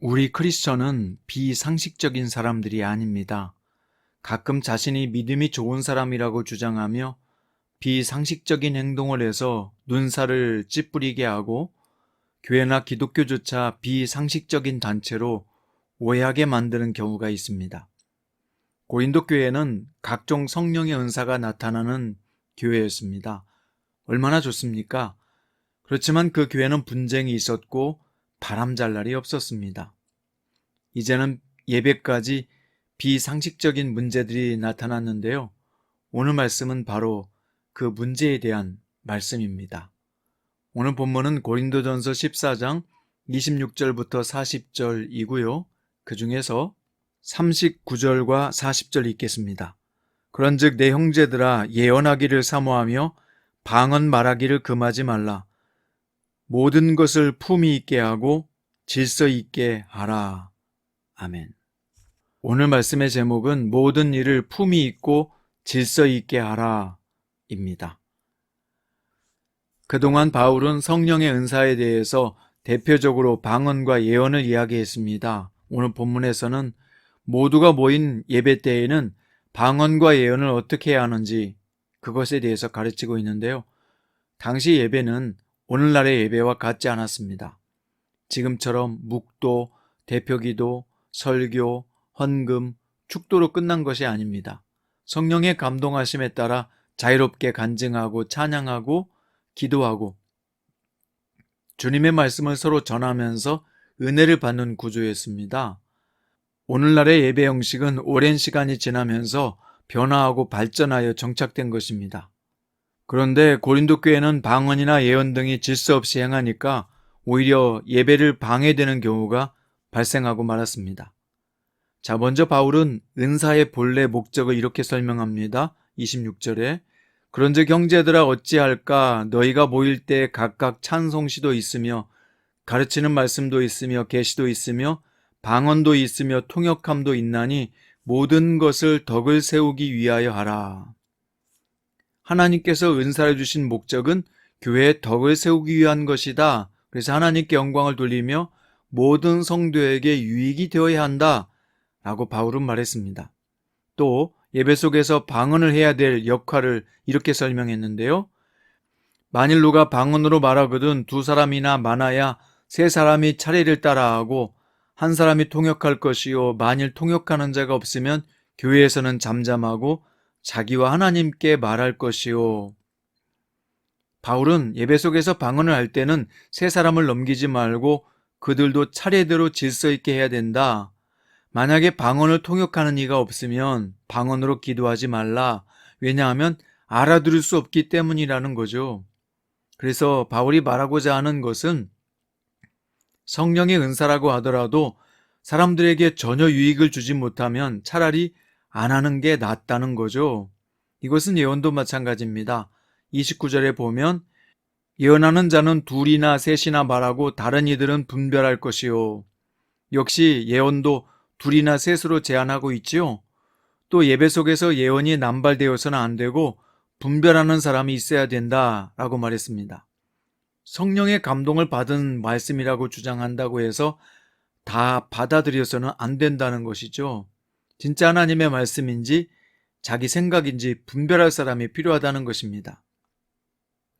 우리 크리스천은 비상식적인 사람들이 아닙니다. 가끔 자신이 믿음이 좋은 사람이라고 주장하며 비상식적인 행동을 해서 눈살을 찌푸리게 하고 교회나 기독교조차 비상식적인 단체로 오해하게 만드는 경우가 있습니다. 고린도 교회는 각종 성령의 은사가 나타나는 교회였습니다. 얼마나 좋습니까? 그렇지만 그 교회는 분쟁이 있었고 바람잘 날이 없었습니다. 이제는 예배까지 비상식적인 문제들이 나타났는데요. 오늘 말씀은 바로 그 문제에 대한 말씀입니다. 오늘 본문은 고린도전서 14장 26절부터 40절이고요. 그 중에서 39절과 40절 읽겠습니다. 그런즉 내 형제들아 예언하기를 사모하며 방언 말하기를 금하지 말라. 모든 것을 품위 있게 하고 질서 있게 하라. 아멘. 오늘 말씀의 제목은 모든 일을 품위 있고 질서 있게 하라 입니다. 그동안 바울은 성령의 은사에 대해서 대표적으로 방언과 예언을 이야기했습니다. 오늘 본문에서는 모두가 모인 예배 때에는 방언과 예언을 어떻게 해야 하는지 그것에 대해서 가르치고 있는데요. 당시 예배는 오늘날의 예배와 같지 않았습니다. 지금처럼 묵도, 대표기도, 설교, 헌금, 축도로 끝난 것이 아닙니다. 성령의 감동하심에 따라 자유롭게 간증하고 찬양하고 기도하고 주님의 말씀을 서로 전하면서 은혜를 받는 구조였습니다. 오늘날의 예배 형식은 오랜 시간이 지나면서 변화하고 발전하여 정착된 것입니다. 그런데 고린도 교회는 방언이나 예언 등이 질서 없이 행하니까 오히려 예배를 방해되는 경우가 발생하고 말았습니다. 자, 먼저 바울은 은사의 본래 목적을 이렇게 설명합니다. 26절에 그런즉 형제들아 어찌할까 너희가 모일 때 각각 찬송시도 있으며 가르치는 말씀도 있으며 계시도 있으며 방언도 있으며 통역함도 있나니 모든 것을 덕을 세우기 위하여 하라. 하나님께서 은사를 주신 목적은 교회의 덕을 세우기 위한 것이다. 그래서 하나님께 영광을 돌리며 모든 성도에게 유익이 되어야 한다 라고 바울은 말했습니다. 또 예배 속에서 방언을 해야 될 역할을 이렇게 설명했는데요. 만일 누가 방언으로 말하거든 두 사람이나 많아야 세 사람이 차례를 따라하고 한 사람이 통역할 것이요 만일 통역하는 자가 없으면 교회에서는 잠잠하고 자기와 하나님께 말할 것이요. 바울은 예배 속에서 방언을 할 때는 세 사람을 넘기지 말고 그들도 차례대로 질서 있게 해야 된다. 만약에 방언을 통역하는 이가 없으면 방언으로 기도하지 말라. 왜냐하면 알아들을 수 없기 때문이라는 거죠. 그래서 바울이 말하고자 하는 것은 성령의 은사라고 하더라도 사람들에게 전혀 유익을 주지 못하면 차라리 안 하는 게 낫다는 거죠. 이것은 예언도 마찬가지입니다. 29절에 보면 예언하는 자는 둘이나 셋이나 말하고 다른 이들은 분별할 것이요. 역시 예언도 둘이나 셋으로 제한하고 있지요. 또 예배 속에서 예언이 남발되어서는 안 되고 분별하는 사람이 있어야 된다라고 말했습니다. 성령의 감동을 받은 말씀이라고 주장한다고 해서 다 받아들여서는 안 된다는 것이죠. 진짜 하나님의 말씀인지 자기 생각인지 분별할 사람이 필요하다는 것입니다.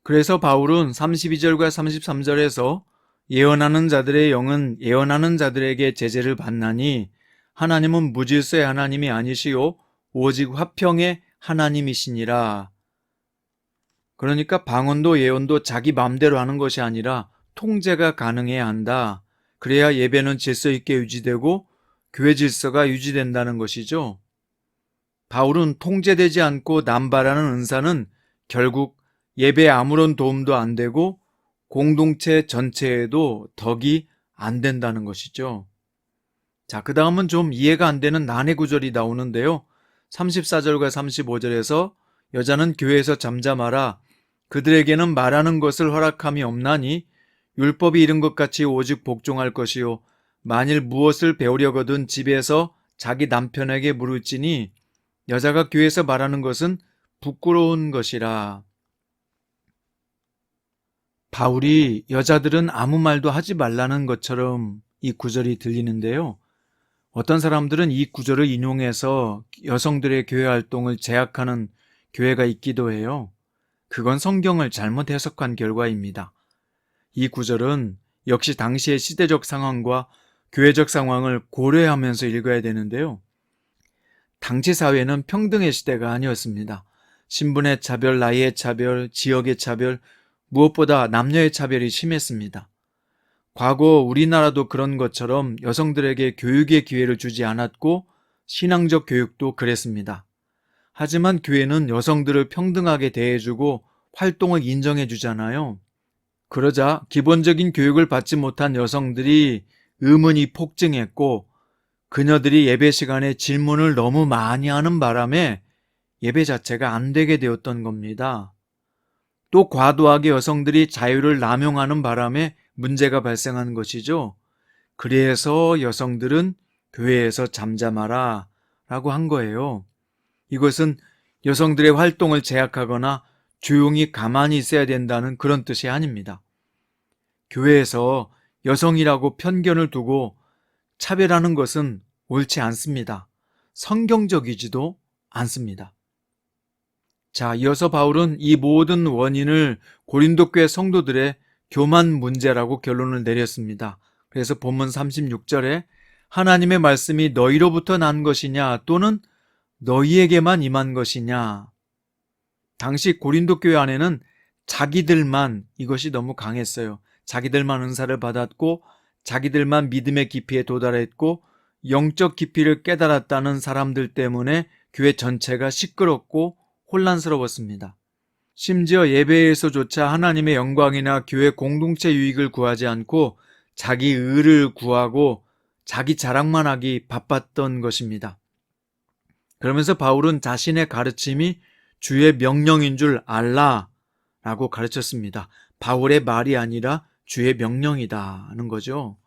그래서 바울은 32절과 33절에서 예언하는 자들의 영은 예언하는 자들에게 제재를 받나니 하나님은 무질서의 하나님이 아니시요 오직 화평의 하나님이시니라. 그러니까 방언도 예언도 자기 마음대로 하는 것이 아니라 통제가 가능해야 한다. 그래야 예배는 질서 있게 유지되고 교회 질서가 유지된다는 것이죠. 바울은 통제되지 않고 남발하는 은사는 결국 예배에 아무런 도움도 안 되고 공동체 전체에도 덕이 안 된다는 것이죠. 자, 그 다음은 좀 이해가 안 되는 난해 구절이 나오는데요. 34절과 35절에서 여자는 교회에서 잠잠하라. 그들에게는 말하는 것을 허락함이 없나니 율법이 이른 것 같이 오직 복종할 것이요 만일 무엇을 배우려거든 집에서 자기 남편에게 물을지니 여자가 교회에서 말하는 것은 부끄러운 것이라. 바울이 여자들은 아무 말도 하지 말라는 것처럼 이 구절이 들리는데요. 어떤 사람들은 이 구절을 인용해서 여성들의 교회 활동을 제약하는 교회가 있기도 해요. 그건 성경을 잘못 해석한 결과입니다. 이 구절은 역시 당시의 시대적 상황과 교회적 상황을 고려하면서 읽어야 되는데요. 당시 사회는 평등의 시대가 아니었습니다. 신분의 차별, 나이의 차별, 지역의 차별, 무엇보다 남녀의 차별이 심했습니다. 과거 우리나라도 그런 것처럼 여성들에게 교육의 기회를 주지 않았고 신앙적 교육도 그랬습니다. 하지만 교회는 여성들을 평등하게 대해주고 활동을 인정해주잖아요. 그러자 기본적인 교육을 받지 못한 여성들이 의문이 폭증했고 그녀들이 예배 시간에 질문을 너무 많이 하는 바람에 예배 자체가 안 되게 되었던 겁니다. 또 과도하게 여성들이 자유를 남용하는 바람에 문제가 발생한 것이죠. 그래서 여성들은 교회에서 잠잠하라 라고 한 거예요. 이것은 여성들의 활동을 제약하거나 조용히 가만히 있어야 된다는 그런 뜻이 아닙니다. 교회에서 여성이라고 편견을 두고 차별하는 것은 옳지 않습니다. 성경적이지도 않습니다. 자, 이어서 바울은 이 모든 원인을 고린도 교회 성도들의 교만 문제라고 결론을 내렸습니다. 그래서 본문 36절에 하나님의 말씀이 너희로부터 난 것이냐 또는 너희에게만 임한 것이냐. 당시 고린도 교회 안에는 자기들만 이것이 너무 강했어요. 자기들만 은사를 받았고 자기들만 믿음의 깊이에 도달했고 영적 깊이를 깨달았다는 사람들 때문에 교회 전체가 시끄럽고 혼란스러웠습니다. 심지어 예배에서조차 하나님의 영광이나 교회 공동체 유익을 구하지 않고 자기 의를 구하고 자기 자랑만 하기 바빴던 것입니다. 그러면서 바울은 자신의 가르침이 주의 명령인 줄 알라라고 가르쳤습니다. 바울의 말이 아니라 주의 명령이다 하는 거죠.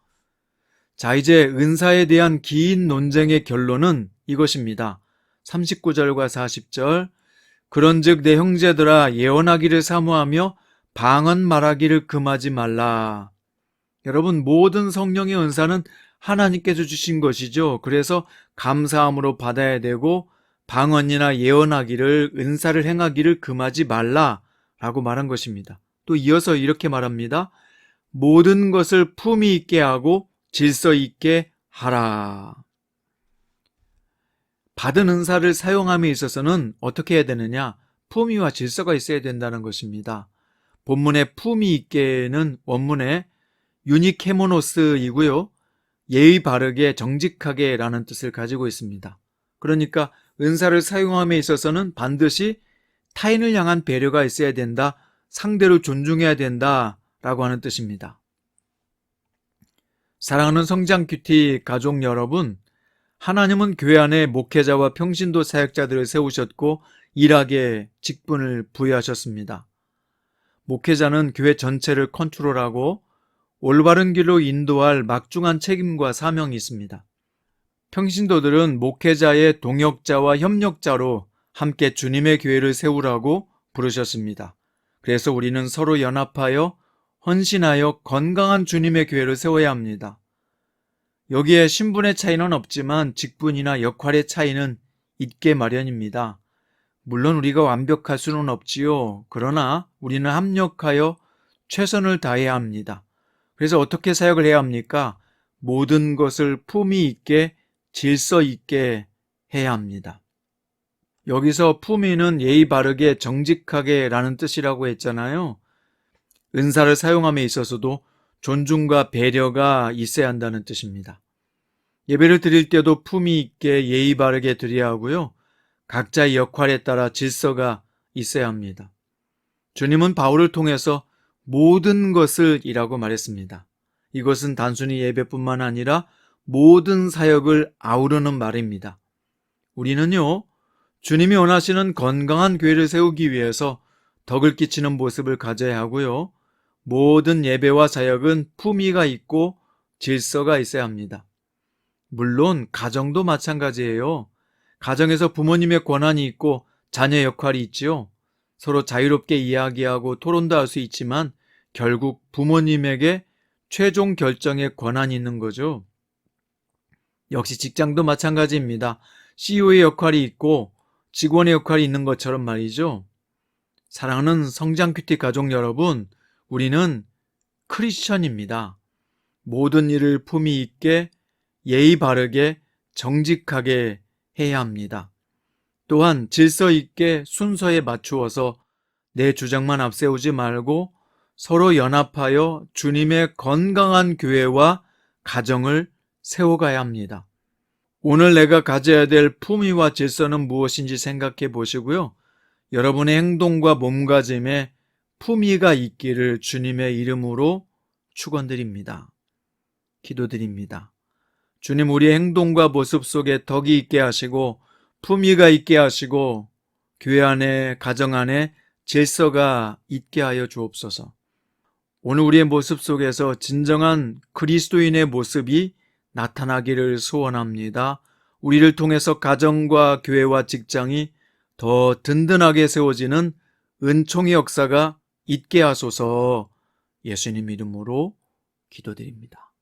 자, 이제 은사에 대한 긴 논쟁의 결론은 이것입니다. 39절과 40절 그런즉 내 형제들아 예언하기를 사모하며 방언 말하기를 금하지 말라. 여러분 모든 성령의 은사는 하나님께서 주신 것이죠. 그래서 감사함으로 받아야 되고 방언이나 예언하기를 은사를 행하기를 금하지 말라라고 말한 것입니다. 또 이어서 이렇게 말합니다. 모든 것을 품위 있게 하고 질서 있게 하라. 받은 은사를 사용함에 있어서는 어떻게 해야 되느냐? 품위와 질서가 있어야 된다는 것입니다. 본문의 품위 있게는 원문에 유니케모노스이고요. 예의 바르게 정직하게 라는 뜻을 가지고 있습니다. 그러니까 은사를 사용함에 있어서는 반드시 타인을 향한 배려가 있어야 된다, 상대를 존중해야 된다 라고 하는 뜻입니다. 사랑하는 성장 큐티 가족 여러분, 하나님은 교회 안에 목회자와 평신도 사역자들을 세우셨고 일하게 직분을 부여하셨습니다. 목회자는 교회 전체를 컨트롤하고 올바른 길로 인도할 막중한 책임과 사명이 있습니다. 평신도들은 목회자의 동역자와 협력자로 함께 주님의 교회를 세우라고 부르셨습니다. 그래서 우리는 서로 연합하여 헌신하여 건강한 주님의 교회를 세워야 합니다. 여기에 신분의 차이는 없지만 직분이나 역할의 차이는 있게 마련입니다. 물론 우리가 완벽할 수는 없지요. 그러나 우리는 합력하여 최선을 다해야 합니다. 그래서 어떻게 사역을 해야 합니까? 모든 것을 품위 있게 질서 있게 해야 합니다. 여기서 품위는 예의 바르게 정직하게 라는 뜻이라고 했잖아요. 은사를 사용함에 있어서도 존중과 배려가 있어야 한다는 뜻입니다. 예배를 드릴 때도 품위 있게 예의 바르게 드려야 하고요. 각자의 역할에 따라 질서가 있어야 합니다. 주님은 바울을 통해서 모든 것을 이라고 말했습니다. 이것은 단순히 예배뿐만 아니라 모든 사역을 아우르는 말입니다. 우리는요, 주님이 원하시는 건강한 교회를 세우기 위해서 덕을 끼치는 모습을 가져야 하고요. 모든 예배와 사역은 품위가 있고 질서가 있어야 합니다. 물론 가정도 마찬가지예요. 가정에서 부모님의 권한이 있고 자녀 역할이 있지요. 서로 자유롭게 이야기하고 토론도 할 수 있지만 결국 부모님에게 최종 결정의 권한이 있는 거죠. 역시 직장도 마찬가지입니다. CEO의 역할이 있고 직원의 역할이 있는 것처럼 말이죠. 사랑하는 성장 큐티 가족 여러분, 우리는 크리스천입니다. 모든 일을 품위 있게 예의 바르게 정직하게 해야 합니다. 또한 질서 있게 순서에 맞추어서 내 주장만 앞세우지 말고 서로 연합하여 주님의 건강한 교회와 가정을 세워가야 합니다. 오늘 내가 가져야 될 품위와 질서는 무엇인지 생각해 보시고요. 여러분의 행동과 몸가짐에 품위가 있기를 주님의 이름으로 축원드립니다. 기도드립니다. 주님, 우리의 행동과 모습 속에 덕이 있게 하시고 품위가 있게 하시고 교회 안에 가정 안에 질서가 있게 하여 주옵소서. 오늘 우리의 모습 속에서 진정한 그리스도인의 모습이 나타나기를 소원합니다. 우리를 통해서 가정과 교회와 직장이 더 든든하게 세워지는 은총의 역사가 있게 하소서. 예수님 이름으로 기도드립니다.